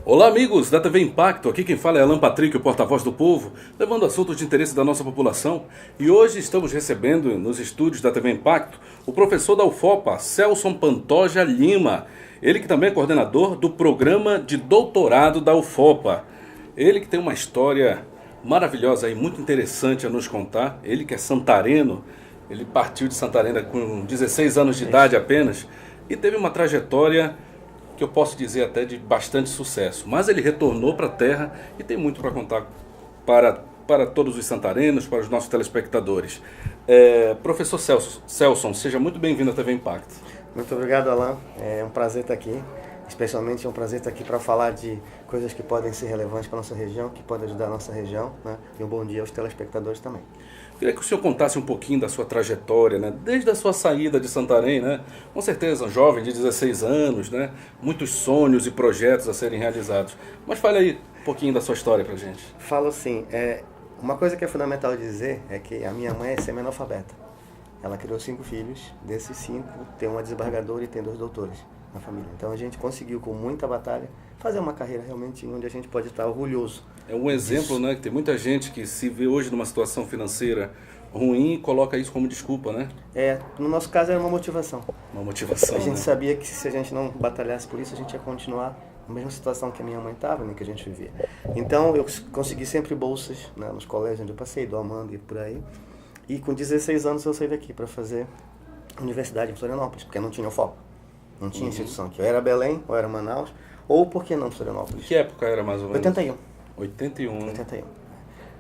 Olá amigos da TV Impacto, aqui quem fala é Alan Patrick, o porta-voz do povo, levando assuntos de interesse da nossa população. E hoje estamos recebendo nos estúdios da TV Impacto o professor da UFOPA, Celson Pantoja Lima. Ele que também é coordenador do programa de doutorado da UFOPA. Ele que tem uma história maravilhosa e muito interessante a nos contar. Ele que é santareno, ele partiu de Santarém com 16 anos de idade apenas e teve uma trajetória que eu posso dizer até de bastante sucesso. Mas ele retornou para a terra e tem muito para contar para todos os santarenos, para os nossos telespectadores. Professor Celson, seja muito bem-vindo à TV Impacto. Muito obrigado, Alan. É um prazer estar aqui. Especialmente é um prazer estar aqui para falar de coisas que podem ser relevantes para a nossa região, que podem ajudar a nossa região, né? E um bom dia aos telespectadores também. Queria que o senhor contasse um pouquinho da sua trajetória, né? Desde a sua saída de Santarém, né? Com certeza, um jovem de 16 anos, né? Muitos sonhos e projetos a serem realizados. Mas fale aí um pouquinho da sua história pra gente. Falo assim, uma coisa que é fundamental dizer é que a minha mãe é semi-analfabeta. Ela criou 5 filhos, desses 5 tem uma desembargadora e tem 2 doutores na família. Então a gente conseguiu, com muita batalha, fazer uma carreira realmente onde a gente pode estar orgulhoso. É um exemplo, né? Que tem muita gente que se vê hoje numa situação financeira ruim e coloca isso como desculpa, né? No nosso caso era uma motivação. Uma motivação, A gente né? sabia que se a gente não batalhasse por isso, a gente ia continuar na mesma situação que a minha mãe estava, né, que a gente vivia. Então eu consegui sempre bolsas, né, nos colégios onde eu passei, do Amanda e por aí. E com 16 anos eu saí daqui para fazer universidade em Florianópolis, porque não tinha UFOPA. Não tinha instituição aqui. Ou era Belém, ou era Manaus, ou por que não Florianópolis? Que época era mais ou menos? 81. 81. 81.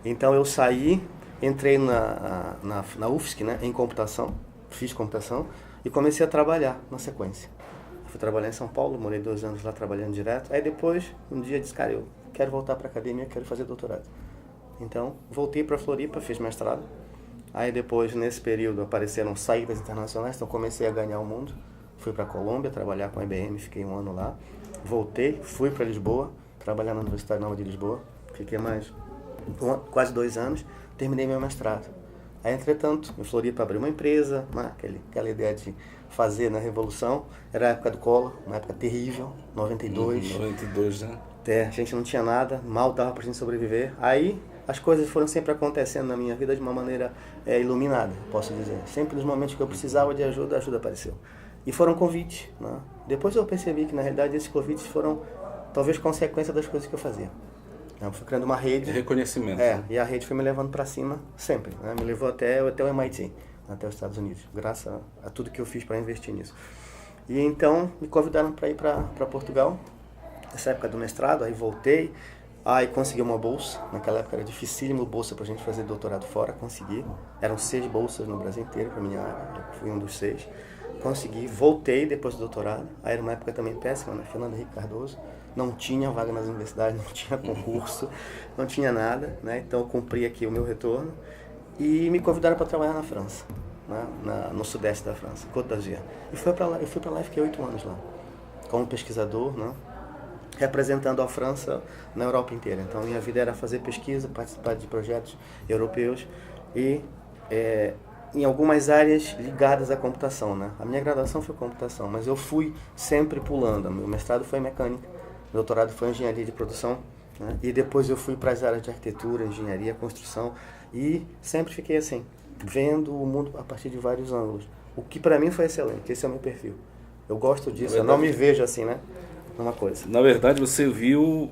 Então eu saí, entrei na UFSC, né, em computação, fiz computação e comecei a trabalhar na sequência. Fui trabalhar em São Paulo, morei 2 anos lá trabalhando direto. Aí depois, um dia disse, cara, eu quero voltar para a academia, quero fazer doutorado. Então voltei para Floripa, fiz mestrado. Aí depois, nesse período, apareceram saídas internacionais, então comecei a ganhar o mundo. Fui para a Colômbia trabalhar com a IBM, fiquei 1 ano lá. Voltei, fui para Lisboa, trabalhar na Universidade Nova de Lisboa. Fiquei mais quase 2 anos, terminei meu mestrado. Aí, entretanto, em Floripa abri uma empresa, né, aquela ideia de fazer na Revolução. Era a época do Collor, uma época terrível, 92. 92, né? A gente não tinha nada, mal dava pra gente sobreviver. Aí as coisas foram sempre acontecendo na minha vida de uma maneira iluminada, posso dizer. Sempre nos momentos que eu precisava de ajuda, a ajuda apareceu. E foram convites, né? Depois eu percebi que, na realidade, esses convites foram talvez consequência das coisas que eu fazia. Eu fui criando uma rede. Reconhecimento. E a rede foi me levando para cima sempre, né? Me levou até o MIT, até os Estados Unidos, graças a tudo que eu fiz para investir nisso. E então me convidaram para ir para Portugal, nessa época do mestrado, aí voltei, aí consegui uma bolsa. Naquela época era dificílimo bolsa para a gente fazer doutorado fora, consegui. Eram 6 bolsas no Brasil inteiro para minha área, eu fui um dos 6. Consegui, voltei depois do doutorado. Aí era uma época também péssima, né? Fernando Henrique Cardoso. Não tinha vaga nas universidades, não tinha concurso, não tinha nada, né? Então eu cumpri aqui o meu retorno e me convidaram para trabalhar na França, né? No sudeste da França, Côte d'Azur. E fui para lá e fiquei 8 anos lá, como pesquisador, né? Representando a França na Europa inteira. Então minha vida era fazer pesquisa, participar de projetos europeus e em algumas áreas ligadas à computação, né? A minha graduação foi computação, mas eu fui sempre pulando. Meu mestrado foi em mecânica, meu doutorado foi em engenharia de produção, né? E depois eu fui para as áreas de arquitetura, engenharia, construção e sempre fiquei assim, vendo o mundo a partir de vários ângulos. O que para mim foi excelente, esse é o meu perfil. Eu gosto disso, eu não me vejo assim, né? Numa coisa. Na verdade, você viu,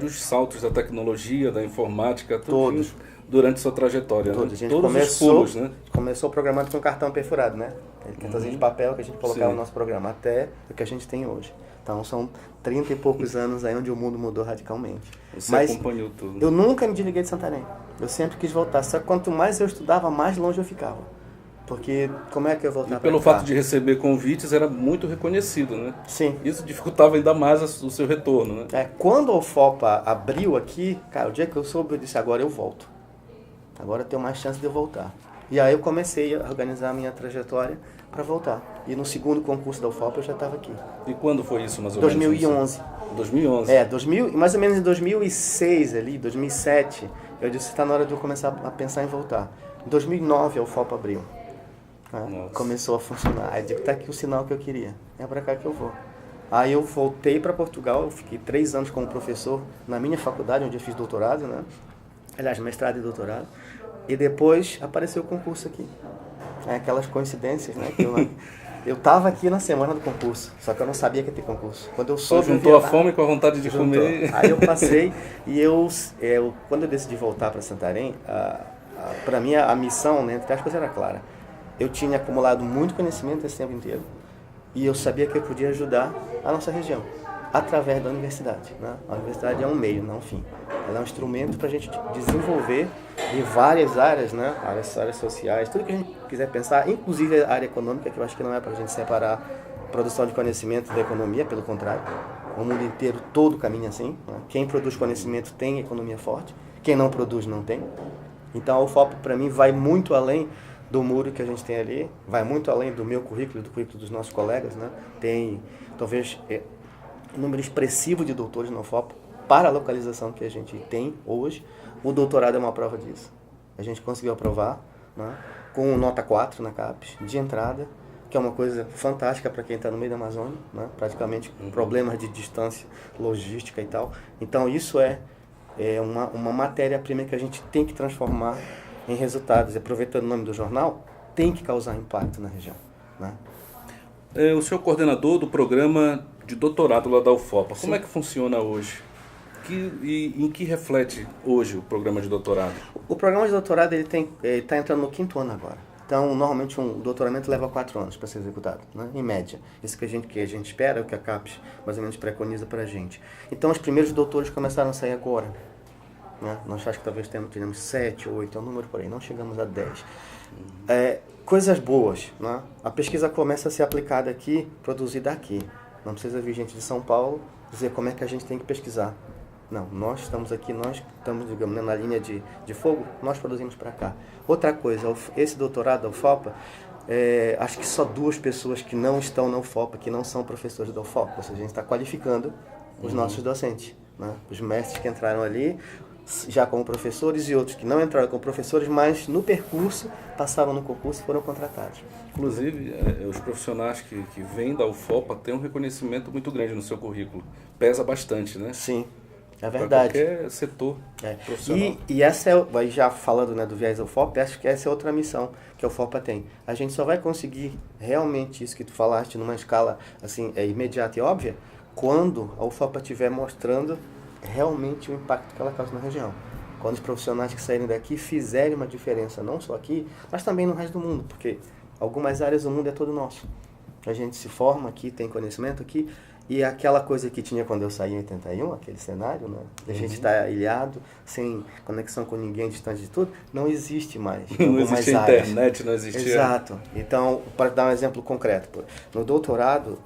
os saltos da tecnologia, da informática, todos durante sua trajetória, todos. Né? A gente Todos começou, os pulos, né? Começou programando com cartão perfurado, né? Cartãozinho de papel que a gente colocava no nosso programa, até o que a gente tem hoje. Então são 30 e poucos anos aí onde o mundo mudou radicalmente. Você Mas acompanhou tudo. Eu nunca me desliguei de Santarém. Eu sempre quis voltar. Só que quanto mais eu estudava, mais longe eu ficava. Porque como é que eu voltava? E pelo fato de receber convites, era muito reconhecido, né? Sim. Isso dificultava ainda mais o seu retorno, né? Quando a UFOPA abriu aqui, cara, o dia que eu soube, eu disse, agora eu volto. Agora eu tenho mais chance de eu voltar. E aí eu comecei a organizar a minha trajetória para voltar. E no segundo concurso da UFOPA eu já estava aqui. E quando foi isso, mais ou 2011. menos? 2011. Mais ou menos em 2006 ali, 2007, eu disse, está na hora de eu começar a pensar em voltar. Em 2009 a UFOPA abriu. Começou a funcionar. Aí digo, tá aqui o sinal que eu queria. É para cá que eu vou. Aí eu voltei para Portugal, eu fiquei 3 anos como professor na minha faculdade, onde eu fiz doutorado, né? Aliás, mestrado e doutorado. E depois apareceu o concurso aqui. É aquelas coincidências, né? Que eu estava aqui na semana do concurso, só que eu não sabia que ia ter concurso. Quando eu soube, juntou a fome com a vontade de comer. Aí eu passei e quando eu decidi voltar para Santarém, para mim a missão, né, até as coisas era clara. Eu tinha acumulado muito conhecimento esse tempo inteiro e eu sabia que eu podia ajudar a nossa região através da universidade, né? A universidade é um meio, não um fim. Ela é um instrumento para a gente desenvolver em várias áreas, né? Áreas sociais, tudo que a gente quiser pensar, inclusive a área econômica, que eu acho que não é para a gente separar produção de conhecimento da economia, pelo contrário. O mundo inteiro todo caminha assim, né? Quem produz conhecimento tem economia forte, quem não produz não tem. Então a UFOP para mim vai muito além do muro que a gente tem ali, vai muito além do meu currículo e do currículo dos nossos colegas, né? Tem talvez um número expressivo de doutores na UFOP para a localização que a gente tem hoje. O doutorado é uma prova disso. A gente conseguiu aprovar, né, com nota 4 na CAPES, de entrada, que é uma coisa fantástica para quem está no meio da Amazônia, né, praticamente com problemas de distância, logística e tal. Então isso é uma matéria-prima que a gente tem que transformar em resultados. E aproveitando o nome do jornal, tem que causar impacto na região, né? O senhor é coordenador do programa de doutorado lá da UFOPA. Sim. Como é que funciona hoje? Em que reflete hoje o programa de doutorado? O programa de doutorado está entrando no 5º ano agora. Então, normalmente um doutoramento leva 4 anos para ser executado, né? Em média. Isso que a gente espera, é o que a CAPES mais ou menos preconiza para a gente. Então, os primeiros doutores começaram a sair agora, né? Nós acho que talvez tenhamos 7 ou 8, é um número por aí, não chegamos a 10. Coisas boas, né? A pesquisa começa a ser aplicada aqui, produzida aqui. Não precisa vir gente de São Paulo dizer como é que a gente tem que pesquisar. Não, nós estamos aqui, nós estamos, digamos, na linha de fogo, nós produzimos para cá. Outra coisa, esse doutorado da UFOPA, acho que só 2 pessoas que não estão na UFOPA, que não são professores da UFOPA, ou seja, a gente está qualificando os nossos docentes, né? Os mestres que entraram ali já como professores e outros que não entraram como professores, mas no percurso passaram no concurso e foram contratados. Inclusive, os profissionais que vêm da UFOPA têm um reconhecimento muito grande no seu currículo. Pesa bastante, né? Sim, é verdade. Para qualquer setor profissional. E essa já falando, né, do viés da UFOPA, acho que essa é outra missão que a UFOPA tem. A gente só vai conseguir realmente isso que tu falaste numa escala assim, imediata e óbvia, quando a UFOPA estiver mostrando realmente o impacto que ela causa na região. Quando os profissionais que saírem daqui fizerem uma diferença, não só aqui, mas também no resto do mundo, porque algumas áreas do mundo é todo nosso. A gente se forma aqui, tem conhecimento aqui, e aquela coisa que tinha quando eu saí em 81, aquele cenário, né? A gente está ilhado, sem conexão com ninguém, distante de tudo, não existe mais. Não existe internet, não existia... Exato. Então, para dar um exemplo concreto, no doutorado,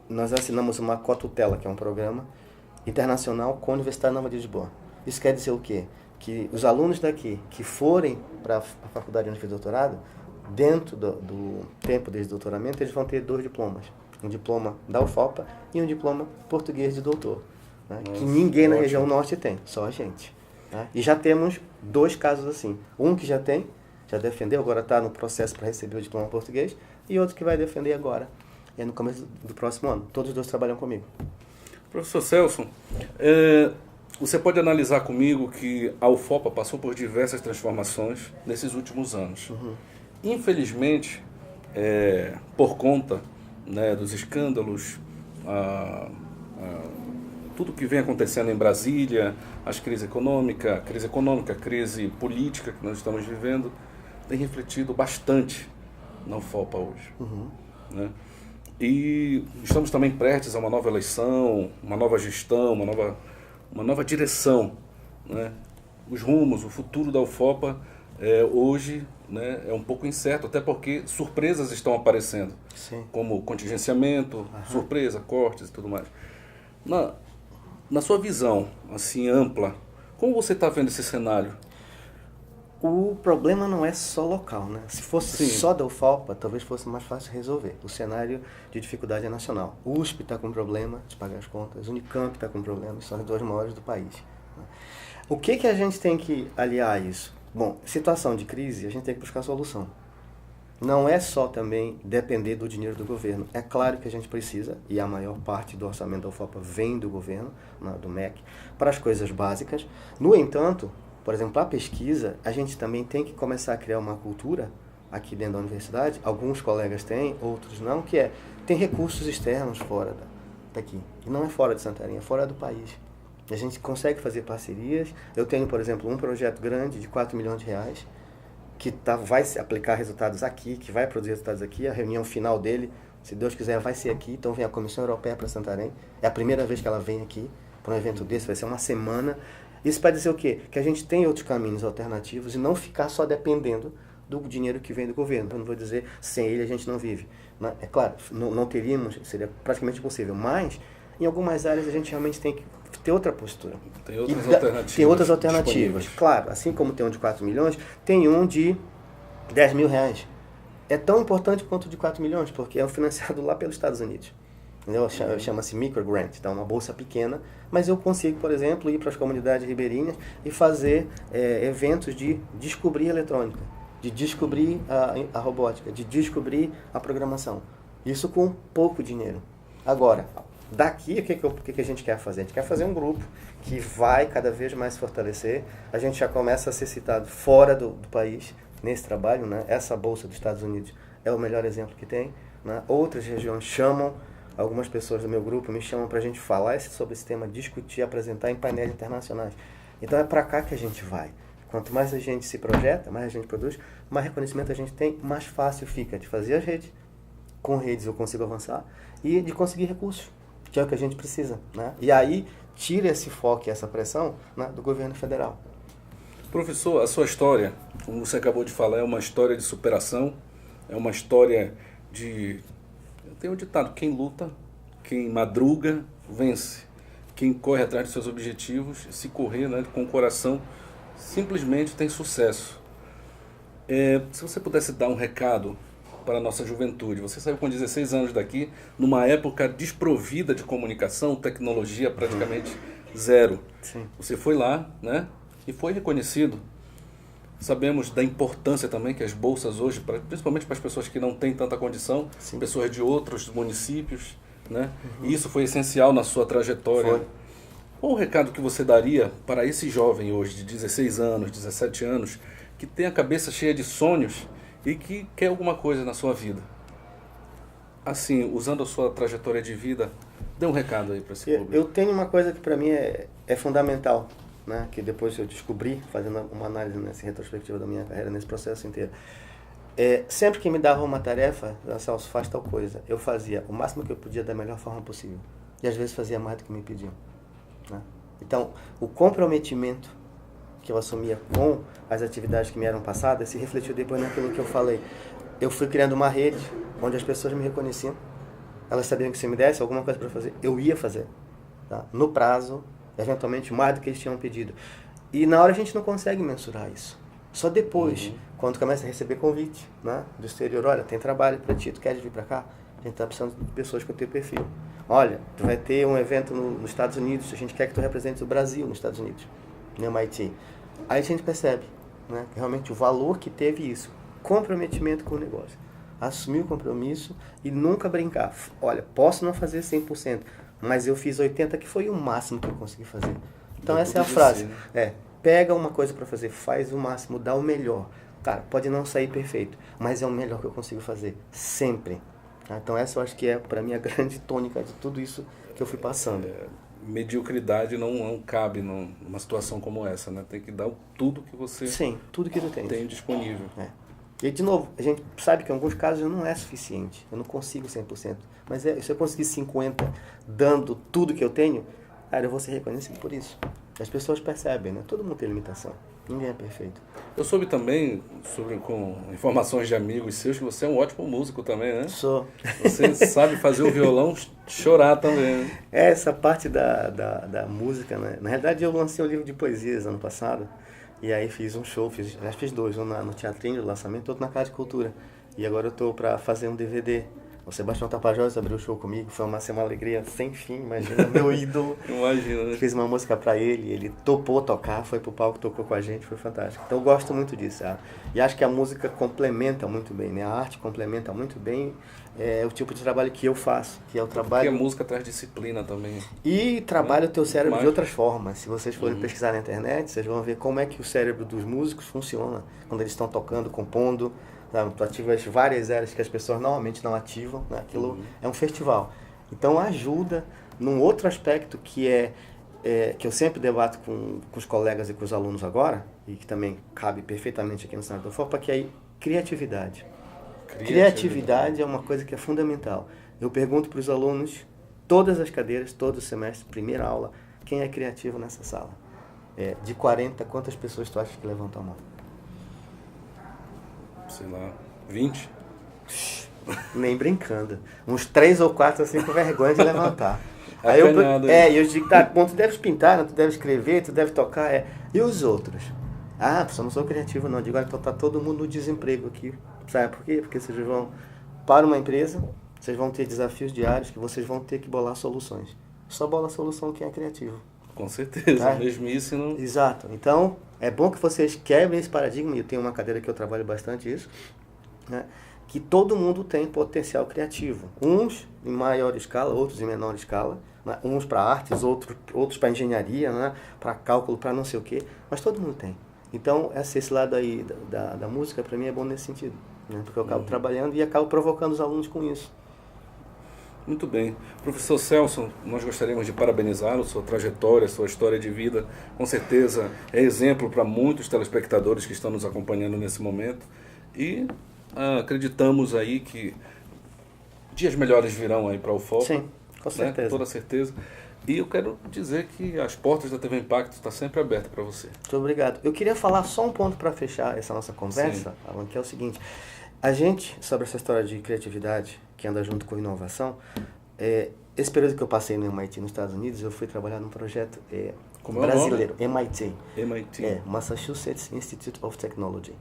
nós assinamos uma cotutela, que é um programa internacional com a Universidade Nova de Lisboa. Isso quer dizer o quê? Que os alunos daqui que forem para a faculdade onde fez doutorado, dentro do tempo desse doutoramento, eles vão ter 2 diplomas. Um diploma da UFOPA e um diploma português de doutor, né? Nossa, que ninguém na região norte tem, só a gente, né? E já temos 2 casos assim. Um que já defendeu, agora está no processo para receber o diploma português, e outro que vai defender agora, no começo do próximo ano. Todos os 2 trabalham comigo. Professor Celso, você pode analisar comigo que a UFOPA passou por diversas transformações nesses últimos anos. Uhum. Infelizmente, por conta, né, dos escândalos, tudo que vem acontecendo em Brasília, as crises econômica, crise política que nós estamos vivendo, tem refletido bastante na UFOPA hoje. Uhum. Né? E estamos também prestes a uma nova eleição, uma nova gestão, uma nova direção, né? Os rumos, o futuro da UFOPA hoje, né, é um pouco incerto, até porque surpresas estão aparecendo. Sim. Como contingenciamento, surpresa, cortes e tudo mais. Na sua visão assim ampla, como você está vendo esse cenário? O problema não é só local, né? Se fosse só da UFOPA, talvez fosse mais fácil resolver. O cenário de dificuldade é nacional. O USP está com problema de pagar as contas, o Unicamp está com problema, são as 2 maiores do país. O que a gente tem que aliar a isso? Bom, situação de crise, a gente tem que buscar solução. não é só também depender do dinheiro do governo. É claro que a gente precisa, e a maior parte do orçamento da UFOPA vem do governo, do MEC, para as coisas básicas. No entanto, por exemplo, a pesquisa, a gente também tem que começar a criar uma cultura aqui dentro da universidade. Alguns colegas têm, outros não, que tem recursos externos fora daqui. E não é fora de Santarém, é fora do país. A gente consegue fazer parcerias. Eu tenho, por exemplo, um projeto grande de 4 milhões de reais, que vai aplicar resultados aqui, que vai produzir resultados aqui. A reunião final dele, se Deus quiser, vai ser aqui. Então vem a Comissão Europeia para Santarém. É a primeira vez que ela vem aqui para um evento desse, vai ser uma semana. Isso para dizer o quê? Que a gente tem outros caminhos alternativos e não ficar só dependendo do dinheiro que vem do governo. Eu não vou dizer, sem ele a gente não vive. É claro, não teríamos, seria praticamente impossível, mas em algumas áreas a gente realmente tem que ter outra postura. Tem outras alternativas. Tem outras alternativas. Claro, assim como tem um de 4 milhões, tem um de 10 mil reais. É tão importante quanto o de 4 milhões, porque é financiado lá pelos Estados Unidos. Chama-se microgrant, então é uma bolsa pequena, mas eu consigo, por exemplo, ir para as comunidades ribeirinhas e fazer eventos de descobrir eletrônica, de descobrir a robótica, de descobrir a programação. Isso com pouco dinheiro. Agora, daqui, o que a gente quer fazer? A gente quer fazer um grupo que vai cada vez mais se fortalecer. A gente já começa a ser citado fora do país nesse trabalho, né? Essa bolsa dos Estados Unidos é o melhor exemplo que tem, né? Outras regiões chamam, algumas pessoas do meu grupo me chamam para a gente falar sobre esse tema, discutir, apresentar em painéis internacionais. Então é para cá que a gente vai. Quanto mais a gente se projeta, mais a gente produz, mais reconhecimento a gente tem, mais fácil fica de fazer as redes. Com redes eu consigo avançar e de conseguir recursos, que é o que a gente precisa, né? E aí tira esse foco e essa pressão, né, do governo federal. Professor, a sua história, como você acabou de falar, é uma história de superação, é uma história de... Tem um ditado, quem luta, quem madruga, vence. Quem corre atrás dos seus objetivos, se correr, né, com o coração, simplesmente tem sucesso. Se você pudesse dar um recado para a nossa juventude. Você saiu com 16 anos daqui, numa época desprovida de comunicação, tecnologia praticamente zero. Sim. Você foi lá, né, e foi reconhecido. Sabemos da importância também que as bolsas hoje, principalmente para as pessoas que não têm tanta condição, Sim. pessoas de outros municípios, né? E isso foi essencial na sua trajetória. Foi. Qual o recado que você daria para esse jovem hoje, de 16 anos, 17 anos, que tem a cabeça cheia de sonhos e que quer alguma coisa na sua vida? Assim, usando a sua trajetória de vida, dê um recado aí para esse público. Eu tenho uma coisa que para mim é fundamental, né? Que depois eu descobri, fazendo uma análise nessa retrospectiva da minha carreira, nesse processo inteiro. Sempre que me dava uma tarefa, Celso, faz tal coisa, eu fazia o máximo que eu podia da melhor forma possível. E às vezes fazia mais do que me pediam, né? Então, o comprometimento que eu assumia com as atividades que me eram passadas se refletiu depois naquilo que eu falei. Eu fui criando uma rede onde as pessoas me reconheciam. Elas sabiam que se me desse alguma coisa para fazer, eu ia fazer, tá? No prazo, eventualmente mais do que eles tinham pedido. E na hora a gente não consegue mensurar isso. Só depois, quando começa a receber convite, né, do exterior, olha, tem trabalho para ti, tu queres vir para cá? A gente está precisando de pessoas com o teu perfil. Olha, tu vai ter um evento nos Estados Unidos, a gente quer que tu represente o Brasil nos Estados Unidos, no MIT. Aí a gente percebe, né, realmente o valor que teve isso, comprometimento com o negócio. Assumir o compromisso e nunca brincar. Olha, posso não fazer 100%, mas eu fiz 80%, que foi o máximo que eu consegui fazer. Então essa é a frase. Pega uma coisa para fazer, faz o máximo, dá o melhor. Cara, pode não sair perfeito, mas é o melhor que eu consigo fazer, sempre. Então essa eu acho que é, para mim, a grande tônica de tudo isso que eu fui passando. Mediocridade não cabe numa situação como essa, né? Tem que dar tudo que você tudo que tu tem disponível. E de novo, a gente sabe que em alguns casos não é suficiente, eu não consigo 100%, mas se eu conseguir 50% dando tudo que eu tenho, cara, eu vou ser reconhecido por isso. As pessoas percebem, né? Todo mundo tem limitação, ninguém é perfeito. Eu soube também, com informações de amigos seus, que você é um ótimo músico também, né? Sou. Você sabe fazer o violão chorar também, né? Essa parte da música, né? Na realidade, eu lancei um livro de poesias ano passado, e aí fiz um show, fiz dois, um no Teatrinho, no lançamento, outro na Casa de Cultura. E agora eu estou para fazer um DVD O Sebastião Tapajós abriu o show comigo, foi uma alegria sem fim, imagina, meu ídolo. Imagina, né? Fiz uma música pra ele, ele topou tocar, foi pro palco, tocou com a gente, foi fantástico. Então eu gosto muito disso, sabe? E acho que a música complementa muito bem, né? A arte complementa muito bem o tipo de trabalho que eu faço, que é o trabalho... Porque a música traz disciplina também. E trabalha o teu cérebro de outras formas. Se vocês forem Uhum. pesquisar na internet, vocês vão ver como é que o cérebro dos músicos funciona quando eles estão tocando, compondo. Sabe? Tu ativas várias áreas que as pessoas normalmente não ativam. Né? Aquilo é um festival. Então ajuda num outro aspecto que que eu sempre debato com os colegas e com os alunos agora, e que também cabe perfeitamente aqui no cenário do FOPA, que é criatividade. Criatividade é uma coisa que é fundamental. Eu pergunto para os alunos, todas as cadeiras, todo o semestre, primeira aula, quem é criativo nessa sala? De 40, quantas pessoas tu acha que levantam a mão? Sei lá, 20? Nem brincando. Uns 3 ou 4 assim com vergonha de levantar. Aí eu digo, tá, bom, tu deves pintar, né? Tu deves escrever, tu deve tocar. E os outros? Ah, professor, não sou criativo não. Eu digo, então tá todo mundo no desemprego aqui. Sabe por quê? Porque vocês vão para uma empresa, vocês vão ter desafios diários que vocês vão ter que bolar soluções. Só bola solução quem é criativo. Com certeza, Tá? mesmo isso não... Exato. Então, é bom que vocês quebrem esse paradigma, e eu tenho uma cadeira que eu trabalho bastante isso, né? Que todo mundo tem potencial criativo. Uns em maior escala, outros em menor escala, né? Uns para artes, outros para engenharia, né? Para cálculo, para não sei o quê, mas todo mundo tem. Então, esse lado aí da música, para mim, é bom nesse sentido, né? Porque eu acabo trabalhando e acabo provocando os alunos com isso. Muito bem. Professor Celso, nós gostaríamos de parabenizá-lo, sua trajetória, sua história de vida, com certeza é exemplo para muitos telespectadores que estão nos acompanhando nesse momento. E acreditamos aí que dias melhores virão aí para o FOPA. Sim, com certeza. Né? Com toda certeza. E eu quero dizer que as portas da TV Impacto estão sempre abertas para você. Muito obrigado. Eu queria falar só um ponto para fechar essa nossa conversa, Alan, que é o seguinte. A gente, sobre essa história de criatividade, que anda junto com inovação, esse período que eu passei no MIT nos Estados Unidos, eu fui trabalhar num projeto brasileiro, MIT. MIT. Massachusetts Institute of Technology.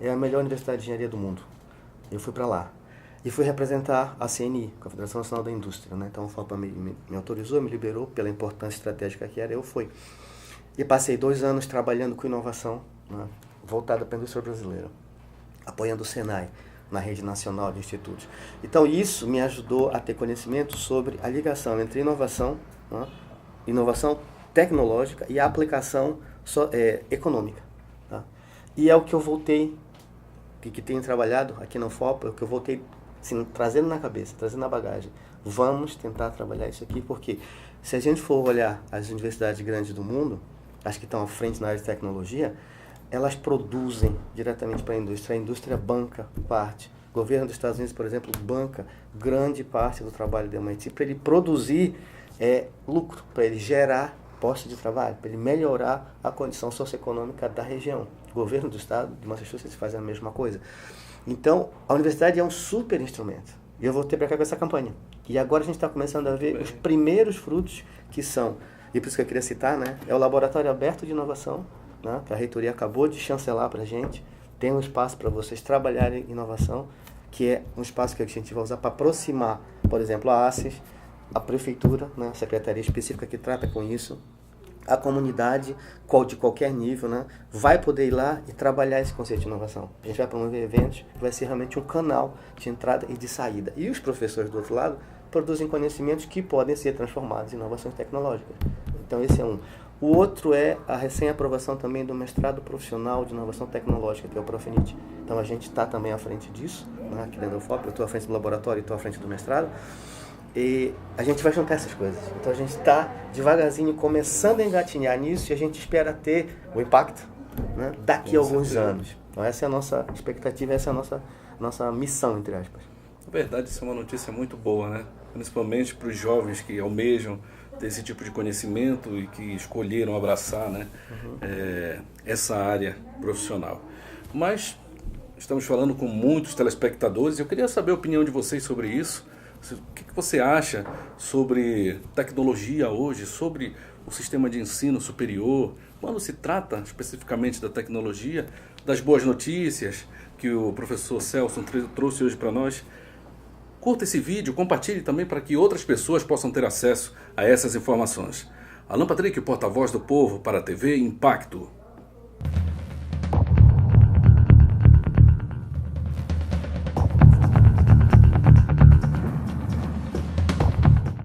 É a melhor universidade de engenharia do mundo. Eu fui para lá. E fui representar a CNI, Confederação Nacional da Indústria. Né? Então o FOPA me autorizou, me liberou pela importância estratégica que era, eu fui. E passei 2 anos trabalhando com inovação, né? Voltada para a indústria brasileira, apoiando o Senai na rede nacional de institutos. Então isso me ajudou a ter conhecimento sobre a ligação entre inovação, né? Inovação tecnológica e a aplicação econômica. Tá? E é o que eu voltei, que tenho trabalhado aqui no FOPA, é o que eu voltei assim, trazendo na cabeça, trazendo na bagagem. Vamos tentar trabalhar isso aqui, porque se a gente for olhar as universidades grandes do mundo, as que estão à frente na área de tecnologia, elas produzem diretamente para a indústria banca parte. O governo dos Estados Unidos, por exemplo, banca grande parte do trabalho do MIT para ele produzir lucro, para ele gerar postos de trabalho, para ele melhorar a condição socioeconômica da região. O governo do estado de Massachusetts faz a mesma coisa. Então, a universidade é um super instrumento. E eu voltei para cá com essa campanha. E agora a gente está começando a ver os primeiros frutos que são, e por isso que eu queria citar, né, é o Laboratório Aberto de Inovação, né, que a reitoria acabou de chancelar para a gente. Tem um espaço para vocês trabalharem inovação, que é um espaço que a gente vai usar para aproximar, por exemplo, a ACES, a prefeitura, né, a secretaria específica que trata com isso, a comunidade de qualquer nível, né, vai poder ir lá e trabalhar esse conceito de inovação. A gente vai promover eventos, vai ser realmente um canal de entrada e de saída. E os professores do outro lado produzem conhecimentos que podem ser transformados em inovações tecnológicas. Então esse é um. O outro é a recém-aprovação também do mestrado profissional de inovação tecnológica, que é o Profinit. Então a gente está também à frente disso, né, aqui dentro do FOP. Eu estou à frente do laboratório e estou à frente do mestrado. E a gente vai juntar essas coisas. Então a gente está devagarzinho começando a engatinhar nisso e a gente espera ter o impacto, né, daqui a alguns anos. Então essa é a nossa expectativa, essa é a nossa missão, entre aspas. Na verdade, isso é uma notícia muito boa, né? Principalmente para os jovens que almejam ter esse tipo de conhecimento e que escolheram abraçar, né, essa área profissional. Mas estamos falando com muitos telespectadores e eu queria saber a opinião de vocês sobre isso. O que você acha sobre tecnologia hoje, sobre o sistema de ensino superior, quando se trata especificamente da tecnologia, das boas notícias que o professor Celso trouxe hoje para nós? Curta esse vídeo, compartilhe também para que outras pessoas possam ter acesso a essas informações. Alan Patrick, porta-voz do povo para a TV Impacto.